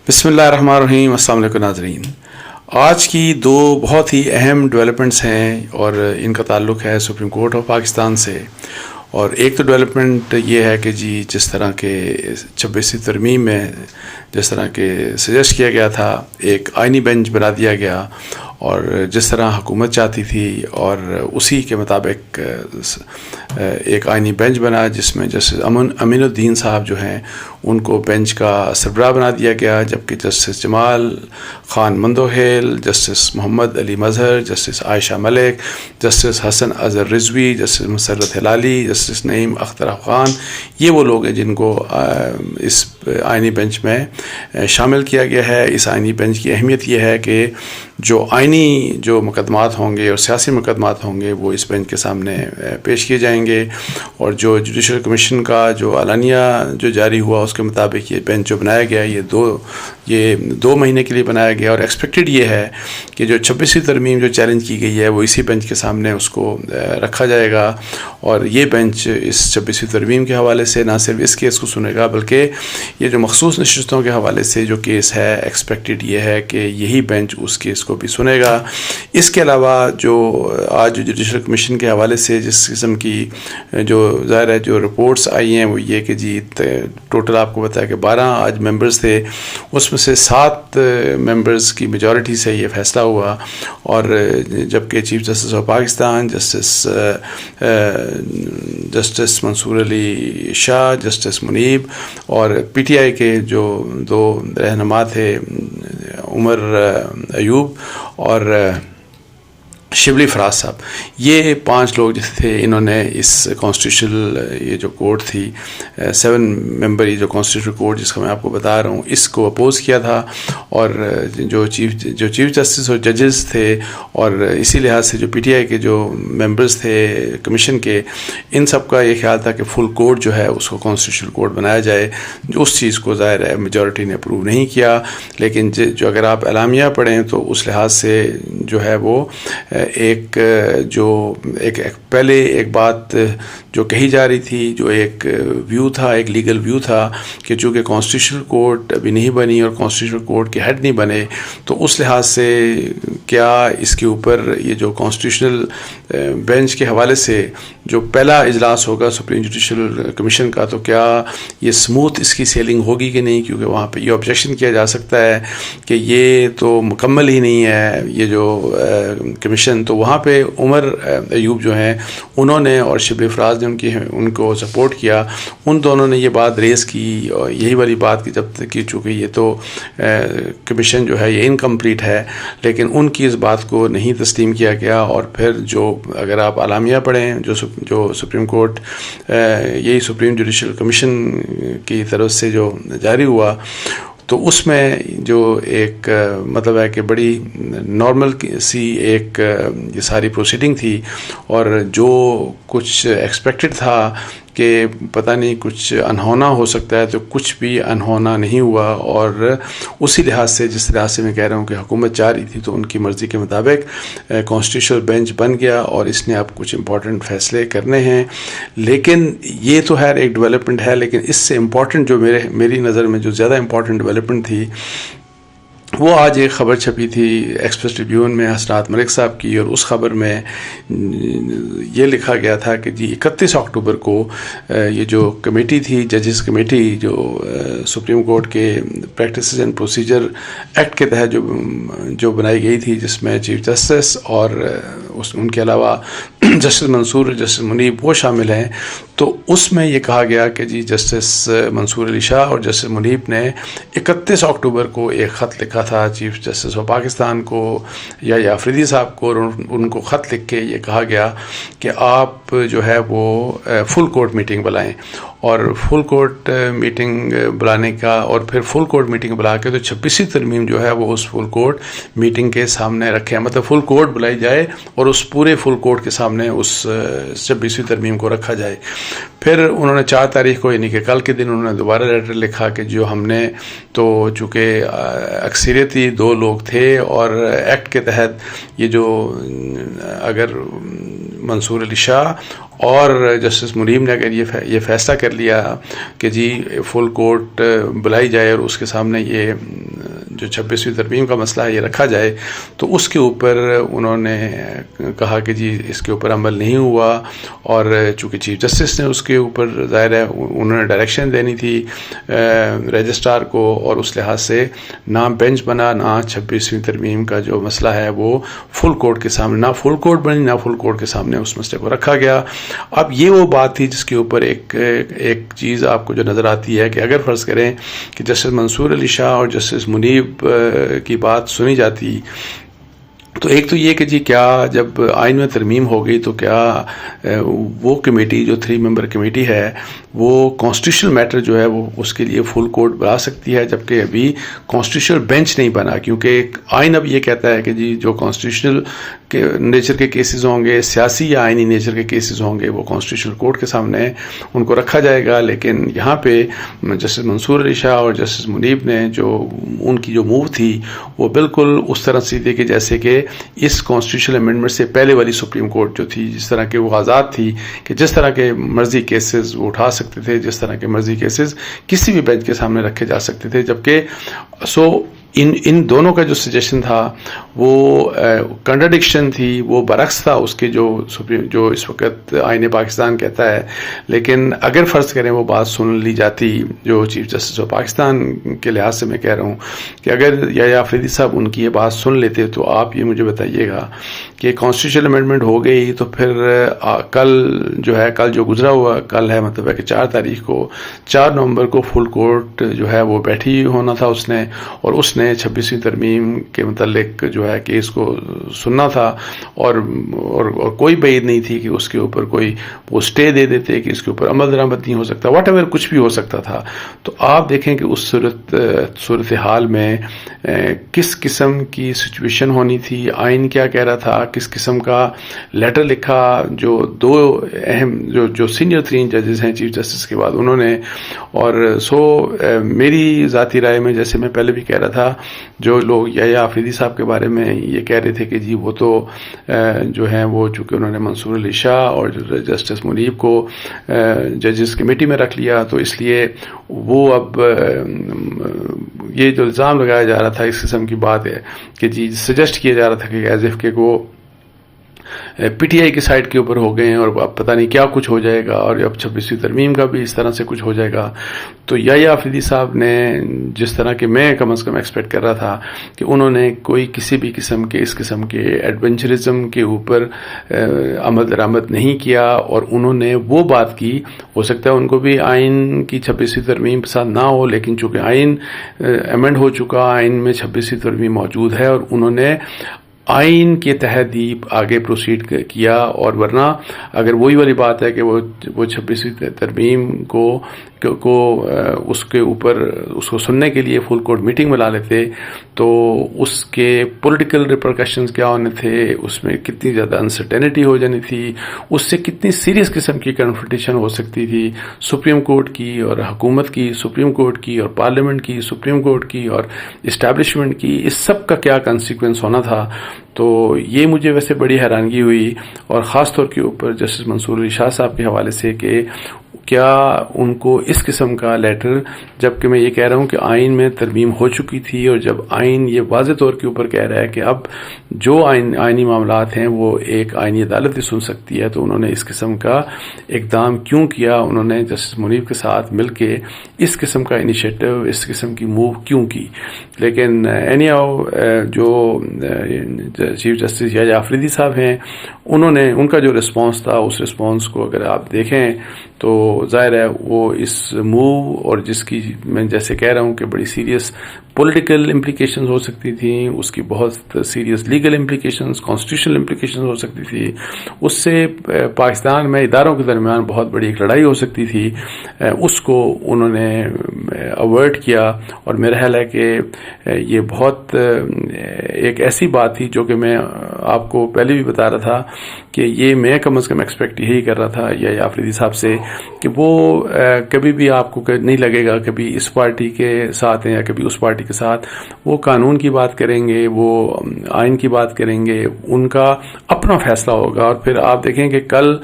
بسم اللہ الرحمن الرحیم. السلام علیکم ناظرین. آج کی دو بہت ہی اہم ڈیولپمنٹس ہیں اور ان کا تعلق ہے سپریم کورٹ آف پاکستان سے. اور ایک تو ڈیولپمنٹ یہ ہے کہ جی جس طرح کے 26ویں ترمیم میں جس طرح کے سجیسٹ کیا گیا تھا ایک آئینی بینچ بنا دیا گیا اور جس طرح حکومت چاہتی تھی اور اسی کے مطابق ایک آئینی بینچ بنا جس میں جسٹس امین الدین صاحب جو ہیں ان کو بینچ کا سربراہ بنا دیا گیا، جبکہ جسٹس جمال خان مندوہیل، جسٹس محمد علی مظہر، جسٹس عائشہ ملک، جسٹس حسن اظہر رضوی، جسٹس مسرت ہلالی، جسٹس نعیم اختر خان، یہ وہ لوگ ہیں جن کو اس آئینی بینچ میں شامل کیا گیا ہے. اس آئینی بینچ کی اہمیت یہ ہے کہ جو مقدمات ہوں گے اور سیاسی مقدمات ہوں گے وہ اس بینچ کے سامنے پیش کیے جائیں گے، اور جو جوڈیشل کمیشن کا جو اعلانیہ جو جاری ہوا اس کے مطابق یہ بینچ جو بنایا گیا یہ دو مہینے کے لیے بنایا گیا، اور ایکسپیکٹڈ یہ ہے کہ جو 26ویں ترمیم جو چیلنج کی گئی ہے وہ اسی بینچ کے سامنے اس کو رکھا جائے گا. اور یہ بینچ اس 26ویں ترمیم کے حوالے سے نہ صرف اس کیس کو سنے گا بلکہ یہ جو مخصوص نشستوں کے حوالے سے جو کیس ہے ایکسپیکٹڈ یہ ہے کہ یہی بینچ اس کیس کو بھی سنے گا. اس کے علاوہ جو آج جوڈیشل کمیشن کے حوالے سے جس قسم کی جو ظاہر ہے جو رپورٹس آئی ہیں وہ یہ کہ جی ٹوٹل آپ کو بتایا کہ 12 آج ممبرز تھے، اس میں سے 7 ممبرز کی میجورٹی سے یہ فیصلہ ہوا، اور جبکہ chief justice of Pakistan justice Mansoor Ali Shah, justice Munib اور پی ٹی آئی کے جو 2 رہنما تھے عمر ایوب اور شبلی فراز صاحب، یہ 5 لوگ جو تھے انہوں نے اس کانسٹیٹیوشنل یہ جو کورٹ تھی 7 ممبری جو کانسٹیٹیوشنل کورٹ جس کا میں آپ کو بتا رہا ہوں اس کو اپوز کیا تھا. اور جو چیف جسٹس اور ججز تھے اور اسی لحاظ سے جو پی ٹی آئی کے جو ممبرز تھے کمیشن کے، ان سب کا یہ خیال تھا کہ فل کورٹ جو ہے اس کو کانسٹیٹیوشنل کورٹ بنایا جائے. اس چیز کو ظاہر ہے میجورٹی نے اپروو نہیں کیا، لیکن جو اگر آپ اعلامیہ پڑھیں تو اس لحاظ سے جو ہے وہ پہلے ایک بات جو کہی جا رہی تھی، جو ایک ویو تھا، ایک لیگل ویو تھا کہ چونکہ کانسٹیٹیوشنل کورٹ ابھی نہیں بنی اور کانسٹیٹیوشنل کورٹ کے ہیڈ نہیں بنے، تو اس لحاظ سے کیا اس کے اوپر یہ جو کانسٹیٹیوشنل بینچ کے حوالے سے جو پہلا اجلاس ہوگا سپریم جوڈیشل کمیشن کا، تو کیا یہ سموتھ اس کی سیلنگ ہوگی کہ نہیں، کیونکہ وہاں پہ یہ آبجیکشن کیا جا سکتا ہے کہ یہ تو مکمل ہی نہیں ہے یہ جو کمیشن. تو وہاں پہ عمر ایوب جو ہیں انہوں نے اور شبلی فراز نے ان کو سپورٹ کیا. ان دونوں نے یہ بات ریز کی اور یہی والی بات کہ جب تک کہ چونکہ یہ تو کمیشن جو ہے یہ انکمپلیٹ ہے، لیکن ان کی اس بات کو نہیں تسلیم کیا گیا. اور پھر جو اگر آپ اعلامیہ پڑھیں جو سپریم کورٹ یہی سپریم جوڈیشل کمیشن کی طرف سے جو جاری ہوا، تو اس میں جو ایک مطلب ہے کہ بڑی نارمل سی ایک یہ ساری پروسیڈنگ تھی، اور جو کچھ ایکسپیکٹڈ تھا کہ پتہ نہیں کچھ انہونا ہو سکتا ہے تو کچھ بھی انہونا نہیں ہوا. اور اسی لحاظ سے جس لحاظ سے میں کہہ رہا ہوں کہ حکومت چاہ رہی تھی تو ان کی مرضی کے مطابق کانسٹیٹیوشنل بینچ بن گیا اور اس نے اب کچھ امپورٹنٹ فیصلے کرنے ہیں. لیکن یہ تو خیر ایک ڈیولپمنٹ ہے، لیکن اس سے امپورٹنٹ جو میری نظر میں جو زیادہ امپورٹنٹ ڈیولپمنٹ تھی وہ آج ایک خبر چھپی تھی ایکسپریس ٹریبیون میں حسنات ملک صاحب کی، اور اس خبر میں یہ لکھا گیا تھا کہ جی 31 اکتوبر کو یہ جو کمیٹی تھی ججز کمیٹی جو سپریم کورٹ کے پریکٹسز اینڈ پروسیجر ایکٹ کے تحت جو بنائی گئی تھی، جس میں چیف جسٹس اور ان کے علاوہ جسٹس منصور اور جسٹس منیب وہ شامل ہیں. تو اس میں یہ کہا گیا کہ جی جسٹس منصور علی شاہ اور جسٹس منیب نے 31 اکتوبر کو ایک خط لکھا تھا چیف جسٹس آف پاکستان کو یا آفریدی صاحب کو، اور ان کو خط لکھ کے یہ کہا گیا کہ آپ جو ہے وہ فل کورٹ میٹنگ بلائیں. اور فل کورٹ میٹنگ بلانے کا اور پھر فل کورٹ میٹنگ بلا کے تو 26ویں ترمیم جو ہے وہ اس فل کورٹ میٹنگ کے سامنے رکھے، مطلب فل کورٹ بلائی جائے اور اس پورے فل کورٹ کے سامنے اس 26ویں ترمیم کو رکھا جائے. پھر انہوں نے 4 تاریخ کو یعنی کہ کل کے دن انہوں نے دوبارہ لیٹر لکھا کہ جو ہم نے تو چونکہ اکثریتی 2 لوگ تھے اور ایکٹ کے تحت یہ جو اگر منصور علی شاہ اور جسٹس منیب نے اگر یہ فیصلہ کر لیا کہ جی فل کورٹ بلائی جائے اور اس کے سامنے یہ جو 26ویں ترمیم کا مسئلہ ہے یہ رکھا جائے، تو اس کے اوپر انہوں نے کہا کہ جی اس کے اوپر عمل نہیں ہوا، اور چونکہ چیف جسٹس نے اس کے اوپر ظاہر ہے انہوں نے ڈائریکشن دینی تھی رجسٹرار کو، اور اس لحاظ سے نہ بینچ بنا، نہ 26ویں ترمیم کا جو مسئلہ ہے وہ فل کورٹ کے سامنے، نہ فل کورٹ بنی، نہ فل کورٹ کے سامنے اس مسئلے کو رکھا گیا۔ اب یہ وہ بات تھی جس کے اوپر ایک چیز آپ کو جو نظر آتی ہے کہ اگر فرض کریں کہ جسٹس منصور علی شاہ اور جسٹس منیب کی بات سنی جاتی، تو ایک تو یہ کہ جی کیا جب آئین میں ترمیم ہو گئی تو کیا وہ کمیٹی جو 3 ممبر کمیٹی ہے وہ کانسٹیٹیوشنل میٹر جو ہے وہ اس کے لیے فل کورٹ بنا سکتی ہے، جبکہ ابھی کانسٹیٹیوشنل بینچ نہیں بنا، کیونکہ آئین اب یہ کہتا ہے کہ جی جو کانسٹیٹیوشنل نیچر کے کیسز ہوں گے، سیاسی یا آئینی نیچر کے کیسز ہوں گے، وہ کانسٹیٹیوشنل کورٹ کے سامنے ان کو رکھا جائے گا۔ لیکن یہاں پہ جسٹس منصور علی شاہ اور جسٹس منیب نے جو ان کی جو موو تھی وہ بالکل اس طرح سے تھی کہ جیسے کہ اس کانسٹیٹیوشنل امینڈمنٹ سے پہلے والی سپریم کورٹ جو تھی، جس طرح کے وہ آزاد تھی کہ جس طرح کے مرضی کیسز وہ اٹھا سکتے تھے، جس طرح کے مرضی کیسز کسی بھی بینچ کے سامنے رکھے جا سکتے تھے، جبکہ ان دونوں کا جو سجیشن تھا وہ کنٹراڈکشن تھی، وہ برعکس تھا اس کے جو اس وقت آئین پاکستان کہتا ہے۔ لیکن اگر فرض کریں وہ بات سن لی جاتی، جو چیف جسٹس آف پاکستان کے لحاظ سے میں کہہ رہا ہوں کہ اگر یحییٰ آفریدی صاحب ان کی یہ بات سن لیتے، تو آپ یہ مجھے بتائیے گا کہ کانسٹیٹیوشنل امینڈمنٹ ہو گئی تو پھر کل جو گزرا ہوا کل ہے، مطلب ہے کہ 4 تاریخ کو 4 نومبر کو فل کورٹ جو ہے وہ بیٹھی ہونا تھا اس نے، اور اس نے 26ویں ترمیم کے متعلق جو ہے کیس کو سننا تھا، اور کوئی بعید نہیں تھی کہ اس کے اوپر کوئی وہ اسٹے دے دیتے کہ اس کے اوپر عمل درآمد نہیں ہو سکتا، واٹ ایور کچھ بھی ہو سکتا تھا۔ تو آپ دیکھیں کہ اس صورتحال میں کس قسم کی سچویشن ہونی تھی، آئین کیا کہہ رہا تھا، کس قسم کا لیٹر لکھا جو 2 اہم جو سینئر 3 ججز ہیں چیف جسٹس کے بعد انہوں نے، اور میری ذاتی رائے میں جیسے میں پہلے بھی کہہ رہا تھا، جو لوگ یحییٰ آفریدی صاحب کے بارے میں یہ کہہ رہے تھے کہ جی وہ تو جو ہیں وہ چونکہ انہوں نے منصور علی شاہ اور جسٹس منیب کو ججز کمیٹی میں رکھ لیا، تو اس لیے وہ اب یہ جو الزام لگایا جا رہا تھا اس قسم کی بات ہے کہ جی سجیسٹ کیا جا رہا تھا کہ ایز اف کہ وہ پی ٹی آئی کی سائڈ کے اوپر ہو گئے ہیں اور اب پتہ نہیں کیا کچھ ہو جائے گا، اور اب 26ویں ترمیم کا بھی اس طرح سے کچھ ہو جائے گا۔ تو یحییٰ آفریدی صاحب نے جس طرح کہ میں کم از کم ایکسپیکٹ کر رہا تھا کہ انہوں نے کوئی کسی بھی قسم کے اس قسم کے ایڈونچرزم کے اوپر عمل درآمد نہیں کیا، اور انہوں نے وہ بات کی، ہو سکتا ہے ان کو بھی آئین کی 26ویں ترمیم پسند نہ ہو، لیکن چونکہ آئین ایمنڈ ہو چکا، آئین میں 26ویں ترمیم موجود ہے، اور انہوں نے آئین کے تحت ہی آگے پروسیڈ کیا، اور ورنہ اگر وہی والی بات ہے کہ وہ 26ویں ترمیم کو اس کے اوپر اس کو سننے کے لیے فل کورٹ میٹنگ بلا لیتے، تو اس کے پولیٹیکل ریپرکشنز کیا ہونے تھے، اس میں کتنی زیادہ انسرٹینٹی ہو جانی تھی، اس سے کتنی سیریس قسم کی کنفرنٹیشن ہو سکتی تھی سپریم کورٹ کی اور حکومت کی، سپریم کورٹ کی اور پارلیمنٹ کی، سپریم کورٹ کی اور اسٹیبلشمنٹ کی، اس سب کا کیا کنسیکوینس ہونا تھا۔ تو یہ مجھے ویسے بڑی حیرانگی ہوئی، اور خاص طور کے اوپر جسٹس منصور علی شاہ صاحب کے حوالے سے کہ کیا ان کو اس قسم کا لیٹر، جبکہ میں یہ کہہ رہا ہوں کہ آئین میں ترمیم ہو چکی تھی، اور جب آئین یہ واضح طور کے اوپر کہہ رہا ہے کہ اب جو آئینی معاملات ہیں وہ ایک آئینی عدالت ہی سن سکتی ہے، تو انہوں نے اس قسم کا اقدام کیوں کیا، انہوں نے جسٹس منیب کے ساتھ مل کے اس قسم کا انیشیٹو، اس قسم کی موو کیوں کی۔ لیکن اینی ہاؤ جو چیف جسٹس یحییٰ آفریدی صاحب ہیں، ان کا جو رسپانس تھا، اس رسپانس کو اگر آپ دیکھیں تو ظاہر ہے وہ اس موو اور جس کی میں جیسے کہہ رہا ہوں کہ بڑی سیریس پولیٹیکل امپلیکیشنز ہو سکتی تھیں، اس کی بہت serious legal implications, constitutional implications ہو سکتی تھی، اس سے پاکستان میں اداروں کے درمیان بہت بڑی ایک لڑائی ہو سکتی تھی، اس کو انہوں نے اوائڈ کیا۔ اور میرا خیال ہے کہ یہ بہت ایک ایسی بات تھی جو کہ میں آپ کو پہلے بھی بتا رہا تھا کہ یہ میں کم از کم ایکسپیکٹ یہی کر رہا تھا یحییٰ آفریدی صاحب سے کہ وہ کبھی بھی آپ کو نہیں لگے گا کبھی اس پارٹی کے ساتھ ہیں یا کبھی اس پارٹی کے ساتھ. وہ قانون کی بات کریں گے, وہ آئین کی بات کریں گے, ان کا اپنا فیصلہ ہوگا. اور پھر آپ دیکھیں کہ کل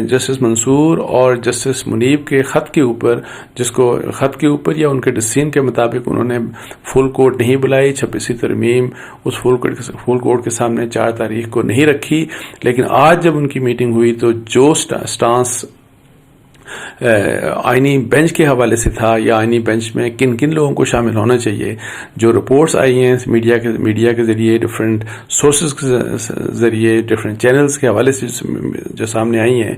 جسٹس منصور اور جسٹس منیب کے خط کے اوپر, جس کو خط کے اوپر یا ان کے ڈسیزن کے مطابق انہوں نے فل کورٹ نہیں بلائی, 26ویں ترمیم اس فل کورٹ کے سامنے 4 تاریخ کو نہیں رکھی, لیکن آج جب ان کی میٹنگ ہوئی تو جو سٹانس آئینی بینچ کے حوالے سے تھا, یا آئینی بینچ میں کن کن لوگوں کو شامل ہونا چاہیے, جو رپورٹس آئی ہیں میڈیا کے ذریعے, ڈفرینٹ سورسز کے ذریعے, ڈفرینٹ چینلز کے حوالے سے جو سامنے آئی ہیں,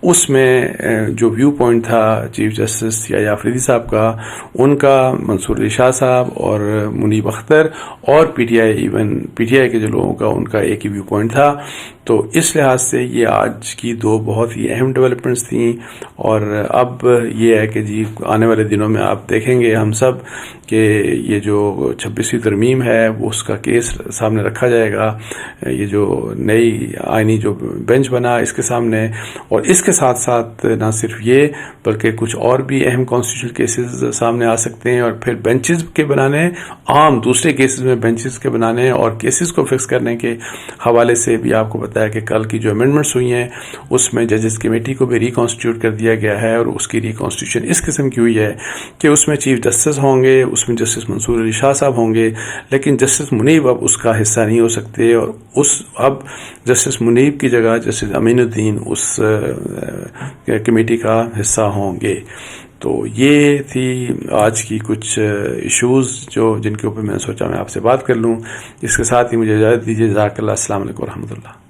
اس میں جو ویو پوائنٹ تھا چیف جسٹس یا آفریدی صاحب کا, ان کا, منصور علی شاہ صاحب اور منیب اختر اور پی ٹی آئی کے جو لوگوں کا, ان کا ایک ہی ویو پوائنٹ تھا. تو اس لحاظ سے یہ آج کی 2 بہت ہی اہم ڈیولپمنٹس تھیں. اور اب یہ ہے کہ جی آنے والے دنوں میں آپ دیکھیں گے ہم سب کہ یہ جو 26ویں ترمیم ہے وہ اس کا کیس سامنے رکھا جائے گا, یہ جو نئی آئینی جو بینچ بنا اس کے سامنے. اور اس کے ساتھ ساتھ نہ صرف یہ بلکہ کچھ اور بھی اہم کانسٹیٹیوشنل کیسز سامنے آ سکتے ہیں. اور پھر بینچز کے بنانے, عام دوسرے کیسز میں بینچز کے بنانے اور کیسز کو فکس کرنے کے حوالے سے بھی آپ کو بتایا کہ کل کی جو امینڈمنٹس ہوئی ہیں اس میں ججز کمیٹی کو بھی ریکانسٹیٹیوٹ کر دیا گیا ہے. اور اس کی ریکانسٹیٹیوشن اس قسم کی ہوئی ہے کہ اس میں چیف جسٹس ہوں گے, اس میں جسٹس منصور علی شاہ صاحب ہوں گے, لیکن جسٹس منیب اب اس کا حصہ نہیں ہو سکتے. اور اب جسٹس منیب کی جگہ جسٹس امین الدین اس کمیٹی کا حصہ ہوں گے. تو یہ تھی آج کی کچھ ایشوز جن کے اوپر میں نے سوچا میں آپ سے بات کر لوں. اس کے ساتھ ہی مجھے اجازت دیجیے. جزاک اللہ. السلام علیکم ورحمۃ اللہ.